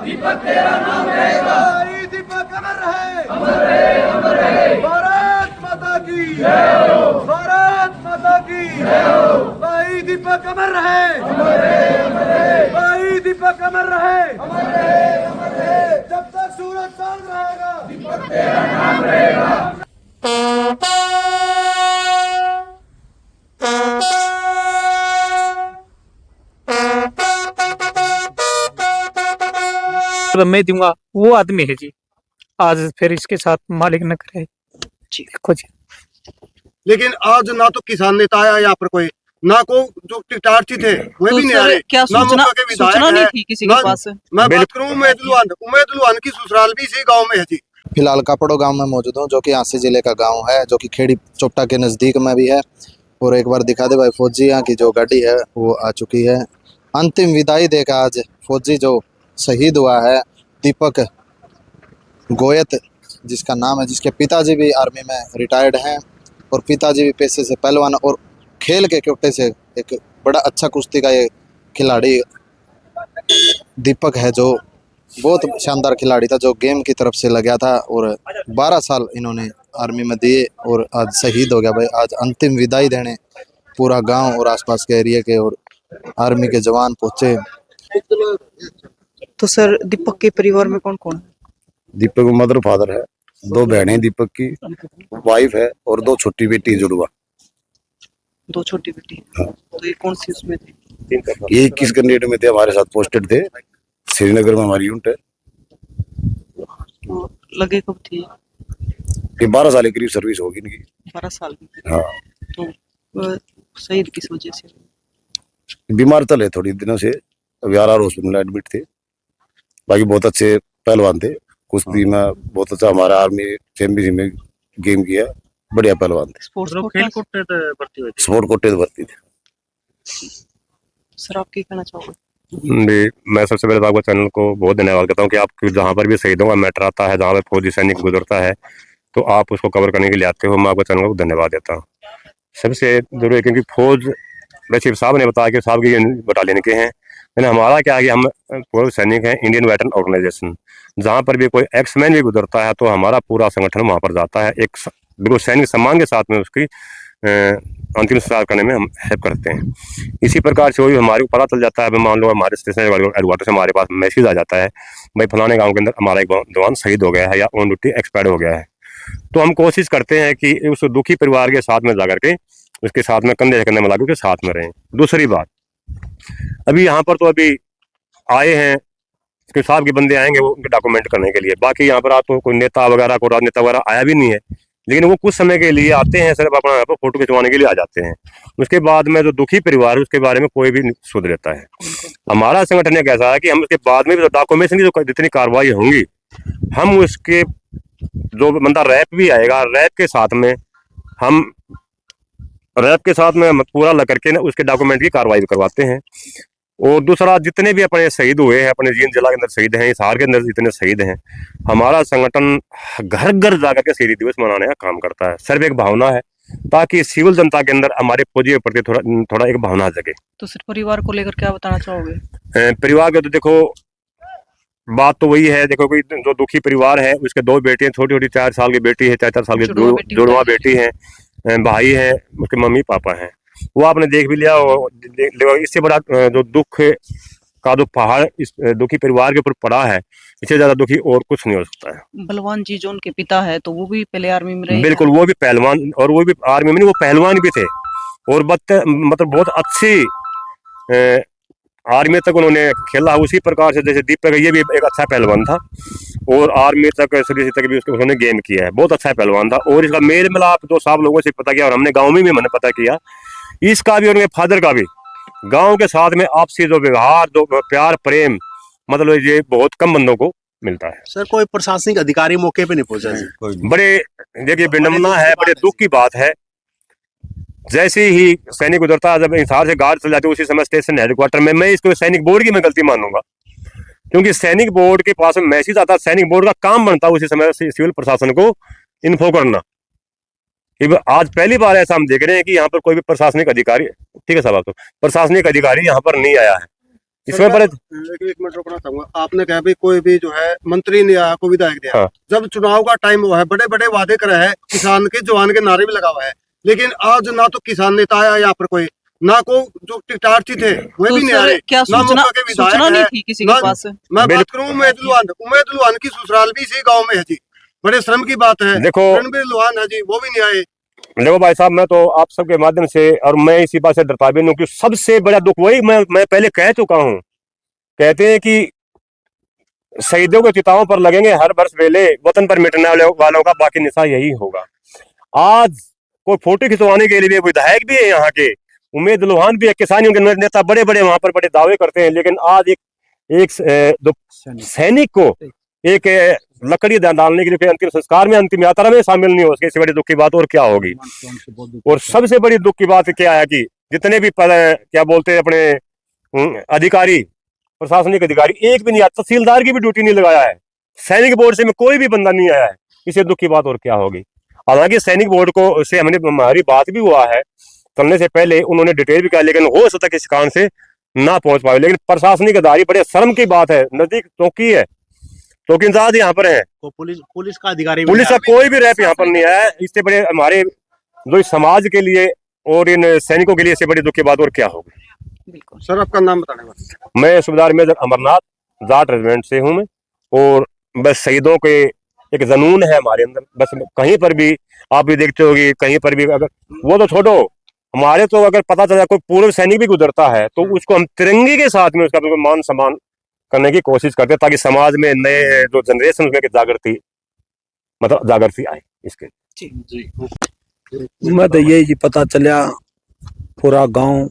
दीपक तेरा नाम रहेगा। भाई दीपक अमर रहे, अमर रहे, अमर रहे। भारत माता की जय हो, भारत माता की जय हो। भाई दीपक अमर रहे, अमर रहे, अमर रहे। भाई दीपक अमर रहे, अमर रहे, अमर रहे। जब तक सूरज चांद रहेगा, दीपक तेरा नाम रहेगा। मैं दूंगा वो आदमी है जी। आज फिर इसके साथ मालिक न करे जी। देखो जी, लेकिन आज ना तो किसान नेता आया यहाँ पर कोई, ना को जो टिकटार्थी थे वे भी नहीं आए, क्या ना सूचना मौका के विधायक सूचना नहीं है, थी किसी के पास? मैं बात करूँ उम्मेद लुहान की ससुराल भी इसी गांव में है जी। फिलहाल कापड़ो गांव में मौजूद हूँ, जो कि आंसी जिले का गांव है, जो कि खेड़ी चोपटा के नज़दीक में भी है। और एक बार दिखा दे भाई, फौजी यहाँ की जो गाड़ी है वो आ चुकी है। अंतिम विदाई देगा आज फौजी जो शहीद हुआ है, दीपक गोयत जिसका नाम है, जिसके पिताजी भी आर्मी में रिटायर्ड हैं और पिताजी भी पेशे से पहलवान और खेल के कोटे से एक बड़ा अच्छा कुश्ती का ये खिलाड़ी दीपक है, जो बहुत शानदार खिलाड़ी था, जो गेम की तरफ से लगा था और 12 साल इन्होंने आर्मी में दिए और आज शहीद हो गया भाई। आज अंतिम विदाई देने पूरा गांव और आसपास के एरिया के और आर्मी के जवान पहुंचे। तो सर, दीपक के परिवार में कौन कौन है? दीपक मदर फादर है, 2 बहनें दीपक की, वाइफ है और 2 छोटी बेटी जुड़वा। 2 छोटी बेटी। हाँ। तो ये कौन सी उसमें थे? ये 21 कैंडिडेट में थे, हमारे साथ पोस्टेड थे, श्रीनगर में हमारी यूनिट है। तो लगे कब थी? ये 12 साल के करीब सर्विस होगी इनकी। 12 साल की थी। हाँ। तो शहीद किस वजह से? बीमार चले थोड़ी दिनों से, अभी आर हॉस्पिटल में एडमिट थे। बाकी बहुत अच्छे पहलवान थे, कुश्ती में बहुत अच्छा, हमारा आर्मी चैंपियनशिप में गेम किया, बढ़िया पहलवान थे। स्पोर्ट्स स्पोर्ट कोटे भर्ती थे। सर, आप क्या कहना चाहोगे? मैं सबसे पहले तो आपको चैनल को बहुत धन्यवाद करता हूँ कि आप जहाँ पर भी शहीदों का मैटर आता है, जहाँ पर फौजी सैनिक गुजरता है, तो आप उसको कवर करने के लिए आते हो। मैं आपको चैनल को धन्यवाद देता हूँ। सबसे जरूरी है क्योंकि फौज, वैसे साहब ने बताया कि साहब की बटालियन के हैं, लेकिन हमारा क्या है कि हम फौज सैनिक हैं, इंडियन वेटरन ऑर्गेनाइजेशन। जहाँ पर भी कोई एक्समैन भी गुजरता है तो हमारा पूरा संगठन वहाँ पर जाता है, एक बिल्कुल सैनिक सम्मान के साथ में उसकी अंतिम संस्कार करने में हम हेल्प करते हैं। इसी प्रकार से वही हमारे को पता चल जाता है, मान लो हमारे स्टेशन एडवाटर से हमारे पास मैसेज आ जाता है, भाई फलाने गांव के अंदर हमारा एक जवान शहीद हो गया है या ऑन ड्यूटी एक्सपायर्ड हो गया है। तो हम कोशिश करते हैं कि उस दुखी परिवार के साथ में जाकर के उसके साथ में कंधे से कंधे मिला के साथ में रहें। दूसरी बात, अभी यहाँ पर तो अभी आए हैं कि साहब के बंदे आएंगे वो उनके डॉक्यूमेंट करने के लिए, बाकी यहाँ पर आपको कोई नेता वगैरह को राजनेता वगैरह आया भी नहीं है, लेकिन वो कुछ समय के लिए आते हैं, सिर्फ अपना यहाँ पर फोटो खिंचवाने के लिए आ जाते हैं। उसके बाद में जो दुखी परिवार है उसके बारे में कोई भी सोच लेता है। हमारा संगठन एक ऐसा है कि हम उसके बाद में भी डॉक्यूमेंटेशन की जो जितनी कार्रवाई होंगी, हम उसके जो बंदा रैप भी आएगा, रैप के साथ में पूरा लग करके ना उसके डॉक्यूमेंट की कार्रवाई करवाते हैं। और दूसरा, जितने भी अपने शहीद हुए हैं, अपने जींद जिला के अंदर शहीद हैं, हिसार के अंदर जितने शहीद हैं, हमारा संगठन घर घर जाकर के शहीद दिवस मनाने का काम करता है। सिर्फ एक भावना है ताकि सिविल जनता के अंदर हमारे फौजी के प्रति थोड़ा एक भावना जगे। तो सिर्फ परिवार को लेकर क्या बताना चाहोगे? परिवार के तो देखो बात तो वही है, देखो कोई जो दुखी परिवार है उसके 2 बेटी हैं, छोटी छोटी 4 साल की बेटी है, 4 साल की जुड़वा बेटी है, भाई है, उसके मम्मी पापा हैं, वो आपने देख भी लिया। इससे बड़ा जो दुख का जो पहाड़ इस दुखी परिवार के ऊपर पड़ा है, इससे ज्यादा दुखी और कुछ नहीं हो सकता है। बलवान जी जो उनके पिता है, तो वो भी पहले आर्मी में रहे? बिल्कुल, वो भी पहलवान, और वो भी आर्मी में नहीं, वो पहलवान भी थे और मतलब बहुत अच्छी आर्मी तक उन्होंने खेला। उसी प्रकार से जैसे दीपक, ये भी एक अच्छा पहलवान था और आर्मी तक सर्विस तक भी उन्होंने गेम किया है, बहुत अच्छा पहलवान था। और इसका मेल मिलाप 2 साल लोगों से पता किया और हमने गाँव में भी मैंने पता किया, इसका भी और उनके फादर का भी गांव के साथ में आपसी जो व्यवहार, जो प्यार प्रेम, मतलब ये बहुत कम बंदों को मिलता है। सर, कोई प्रशासनिक अधिकारी मौके पे नहीं पहुंचा? बड़े देखिए विडम्बना है, बड़े दुख की बात है। जैसे ही सैनिक गुजरता है, जब हिसार से गार्ड चल जाती है, उसी समय स्टेशन हेडक्वार्टर में, मैं इसको सैनिक बोर्ड की मैं गलती मानूंगा, क्योंकि सैनिक बोर्ड के पास मैसेज आता है, सैनिक बोर्ड का काम बनता है उसी समय सिविल प्रशासन को इन्फो करना। आज पहली बार ऐसा हम देख रहे हैं कि यहाँ पर कोई भी प्रशासनिक अधिकारी, ठीक है साहब, तो प्रशासनिक अधिकारी यहाँ पर नहीं आया है। इसमें बड़े एक मिनट रोकना चाहूंगा। आपने कहा भी कोई भी जो है मंत्री नहीं आया, कोई विधायक नहीं आया। हाँ। जब चुनाव का टाइम हुआ है, बड़े बड़े वादे करे हैं, किसान के जवान के नारे भी लगा हुआ है, लेकिन आज ना तो किसान नेता आया यहाँ पर कोई, ना को जो टिकटार्थी थे वो तो भी नहीं आ सर रहे। क्या ना सूचना मौका के विधायक सूचना नहीं है, थी किसी के ना- पास? मैं बात करूँ उमेद लुहान की ससुराल भी इसी गाँव में है जी। बड़े श्रम की बात है। देखो रणबीर लुहान है जी, वो भी नहीं आए। देखो भाई साहब, मैं तो आप सबके माध्यम से, और मैं इसी बात से डरता भी नहीं हूं कि सबसे बड़ा दुख वही मैं पहले कह चुका हूं। कहते हैं कि शहीदों के चिताओं पर लगेंगे हर वर्ष वेले, वतन पर मिटने वालों का बाकी निशा यही होगा। आज कोई फोटो खिंचवाने के लिए विधायक भी है यहाँ के, उमेद लुहान भी है, किसानियों के नेता बड़े बड़े वहां पर बड़े दावे करते हैं, लेकिन आज एक सैनिक को एक लकड़ी डालने के लिए अंतिम संस्कार में, अंतिम यात्रा में शामिल नहीं हो सके, इससे बड़ी दुख की बात और क्या होगी। और सबसे बड़ी दुख की बात क्या है कि जितने भी क्या बोलते हैं अपने अधिकारी, प्रशासनिक अधिकारी, एक भी नहीं आया, तहसीलदार की भी ड्यूटी नहीं लगाया है, सैनिक बोर्ड से में कोई भी बंदा नहीं आया है, इससे दुख की बात और क्या होगी। हालांकि सैनिक बोर्ड को से हमारी बात भी हुआ है, चलने से पहले उन्होंने डिटेल भी किया, लेकिन हो सकता है किसी कारण से ना पहुंच पाए। लेकिन प्रशासनिक अधिकारी, बड़े शर्म की बात है, नजदीक चौकी है, चौकी इंचार्ज यहाँ पर है, तो पुलिस का अधिकारी पुलिस का कोई भी रैप यहाँ पर नहीं है। इससे बड़े हमारे जो इस समाज के लिए और इन सैनिकों के लिए इससे बड़ी दुख की बात और क्या होगी। बिल्कुल। सर आपका नाम बताने वाला। मैं सूबेदार मेजर अमरनाथ, जाट रेजिमेंट से हूँ मैं, और बस शहीदों के एक जनून है हमारे अंदर। बस कहीं पर भी आप भी देखते होगी, कहीं पर भी अगर वो तो छोड़ो, हमारे तो अगर पता चला कोई पूर्व सैनिक भी गुजरता है तो उसको हम तिरंगे के साथ में उसका बिल्कुल मान सम्मान करने की कोशिश करते हैं, ताकि समाज में नए जो जनरेशन में जागृति आए इसके। मैं तो यही जी पता चला, पूरा गांव,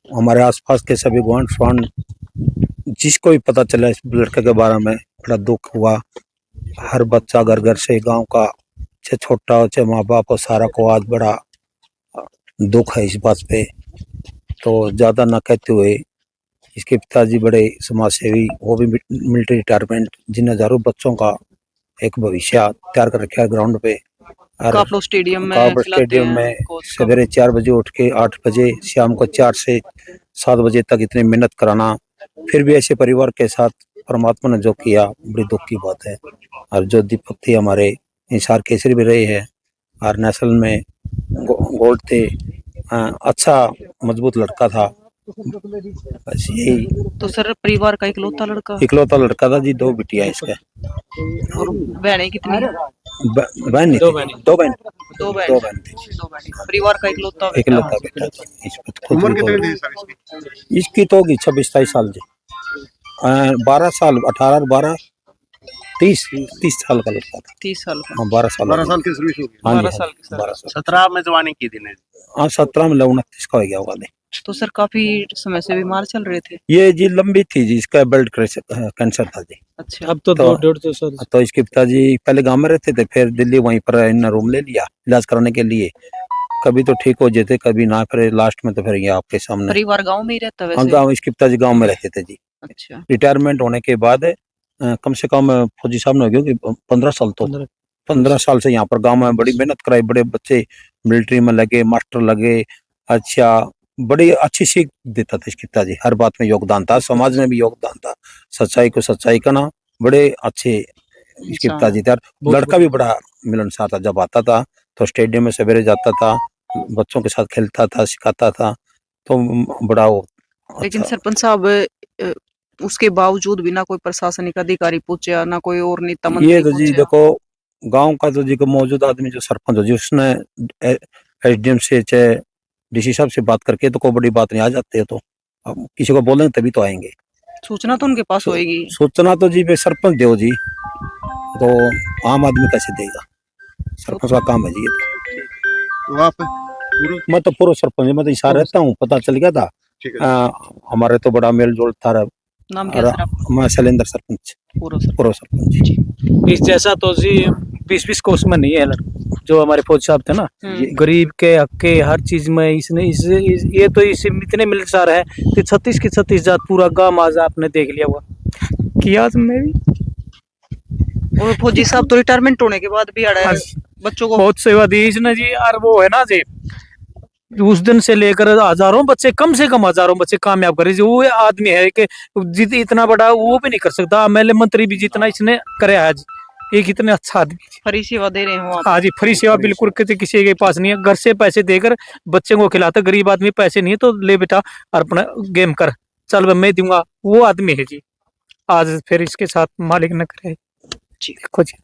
हमारे आसपास के सभी गुआंढ स्वांढ, जिसको भी पता चला इस लड़के के बारे में, बड़ा दुख हुआ। हर बच्चा घर घर से, गांव का, चाहे छोटा हो चाहे माँ बाप हो, सारा को आज बड़ा दुख है इस बात पे। तो ज्यादा ना कहते हुए, इसके पिताजी बड़े समाज सेवी, वो भी मिलिट्री रिटायरमेंट, जिन हजारों बच्चों का एक भविष्य तैयार कर रखा है ग्राउंड पे। काफलो स्टेडियम में काफलो खिलाते स्टेडियम हैं में कोच का। सवेरे 4 बजे उठ के 8 बजे, शाम को 4 से 7 बजे तक इतनी मेहनत कराना, फिर भी ऐसे परिवार के साथ परमात्मा ने जो किया, बड़ी दुख की बात है। और जो दीपक थे हमारे इंसार केसरी भी रहे हैं, और नेशनल में गोल्ड थे, अच्छा मजबूत लड़का था। बस यही तो सर परिवार का इकलौता लड़का इकलौता लड़का था जी। 2 बिटिया इसका, और बहनें कितनी? बहन नहीं थी, 2 बहन दो बहन थी। दो बहन परिवार का इकलौता बेटा। इकलौता बेटा था। इस पे तो खुद उम्र भी कितनी बोल- थी सर इसकी? इसकी तो होगी 26-27 साल जी। 12 साल, 18 और 12 30 साल का लड़का था। 30 साल का। हाँ 12 साल 12 साल की सर्विस होगी। हाँ जी, 12 साल की 12 साल। 17 में जवानी की थी ने। हाँ 17 में 29 का हो गया होगा। तो सर काफी समय से बीमार चल रहे थे। ये जी लंबी थी जी, इसका ब्लड कैंसर था जी। अच्छा। अब तो तो- 2-1.5 साल तो इसके पिताजी पहले गांव में रहते थे, फिर दिल्ली वहीं पर इन रूम ले लिया इलाज कराने के लिए। कभी तो ठीक हो जाते, कभी ना, फिर लास्ट में तो फिर ये आपके सामने। परिवार गांव में ही रहता हाँ वैसे? गाँव, इसके पिताजी गाँव में रहते थे जी। अच्छा। रिटायरमेंट होने के बाद कम से कम फौजी साहब ने हो गया कि 15 साल, तो 15 साल से यहाँ पर गांव में बड़ी मेहनत कराई। बड़े बच्चे मिलिट्री में लगे, मास्टर लगे, अच्छा बड़ी अच्छी सीख देता था इसके पिताजी। हर बात में योगदान था, समाज में भी योगदान था, सच्चाई को सच्चाई का ना, बड़े अच्छे इसके अच्छा। पिताजी थे। और लड़का भी बड़ा मिलनसार था। जब आता था तो स्टेडियम में सवेरे जाता था, बच्चों के साथ खेलता था, सिखाता था, तो बड़ा वो लेकिन अच्छा। सरपंच साहब उसके बावजूद भी ना कोई प्रशासनिक अधिकारी पूछा, ना कोई और नेता मंत्री ये तो जी पूछा। देखो, गांव का तो जी को मौजूदा आदमी जो सरपंच हो जी, उसने एसडीएम से चाहे डीसी साहब से बात करके तो कोई बड़ी बात नहीं, आ जाते हैं तो अब किसी को बोलेंगे तभी तो आएंगे। सूचना तो उनके पास होएगी। सूचना तो जी भाई सरपंच दो जी, तो आम आदमी कैसे देगा? सरपंच का काम है जी ये तो आप पूरा तो। मैं तो पूरा सरपंच, मैं तो इशारा रहता हूँ, पता चल गया था। ठीक है। हमारे तो बड़ा मेल जोल था। नाम क्या सर आपका? मैं शैलेंद्र सरपंच, पूरा सर। पूरा सरपंच जी। इस जैसा तो जी 20-20 को उसमें नहीं है जो हमारे फौज साहब थे ना, गरीब के हक के हर चीज में इसने ये तो इस इतने मिलनसार है कि 36 की 36 जात पूरा गांव आज आपने देख लिया हुआ किया तुमने भी। और फौजी साहब तो रिटायरमेंट होने के बाद भी अड़ा है हाँ। बच्चों को। बहुत सेवा दी इसने जी। और वो है ना जी, उस दिन से लेकर हजारों बच्चे, कम से कम हजारों बच्चे कामयाब करे। जो वो आदमी है कि इतना बड़ा वो भी नहीं कर सकता, एमएलए मंत्री भी जितना इसने करे आज, एक इतने अच्छा आदमी। फ्री सेवा दे रहे हो आप? हाँ जी, फ्री सेवा बिल्कुल किसी के पास नहीं है। घर से पैसे देकर बच्चे को खिलाता, गरीब आदमी पैसे नहीं है तो ले बेटा और अपना गेम कर, चल मैं दूंगा, वो आदमी है जी। आज फिर इसके साथ मालिक न करे जी, देखो जी।